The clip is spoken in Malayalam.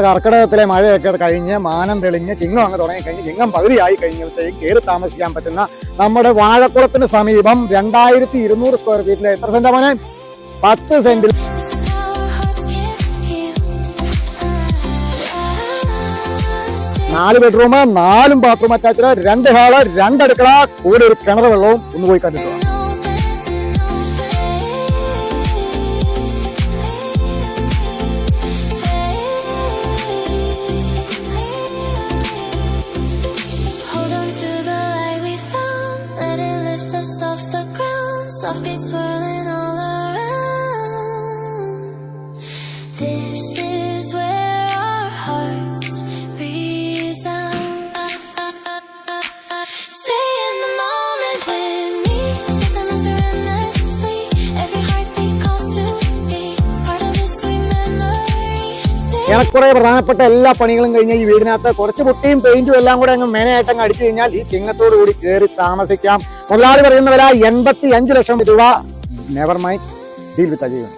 കർക്കിടകത്തിലെ മഴയൊക്കെ കഴിഞ്ഞ് മാനം തെളിഞ്ഞ് ചിങ്ങം അങ്ങ് തുടങ്ങിക്കഴിഞ്ഞ് ചിങ്ങം പകുതിയായി കഴിഞ്ഞപ്പോഴത്തേക്ക് കയറി താമസിക്കാൻ പറ്റുന്ന നമ്മുടെ വാഴക്കുളത്തിന് സമീപം 2200 സ്ക്വയർ ഫീറ്റിലെ എത്ര സെന്റാ മോനെ? 10 സെന്റിൽ 4 ബെഡ്റൂം 4 ബാത്റൂം അറ്റാച്ച്ഡ്, 2 ഹാള് 2 അടുക്കള, കൂടെ ഒരു കിണർ വെള്ളവും ഒന്ന് പോയി കണ്ടിട്ട്. Soft beats swirling all around. This is where our hearts resound. Stay in the moment with me. Yes, I'm endlessly. Every heartbeat calls to be part of this sweet memory. ഏറെക്കുറെ പ്രധാനപ്പെട്ട എല്ലാ പണികളും കഴിഞ്ഞ ഈ വീടിനകത്ത് കുറച്ച് പുട്ടിയും പെയിന്റും എല്ലാം കൂടെ അങ്ങ് മെനയായിട്ട് അങ്ങ് അടിച്ചു കഴിഞ്ഞാൽ ഈ ചിങ്ങത്തോടു കൂടി കയറി താമസിക്കാം. മുതലാളി പറയുന്ന വില 85 ലക്ഷം രൂപ. Never mind, deal with Ajay.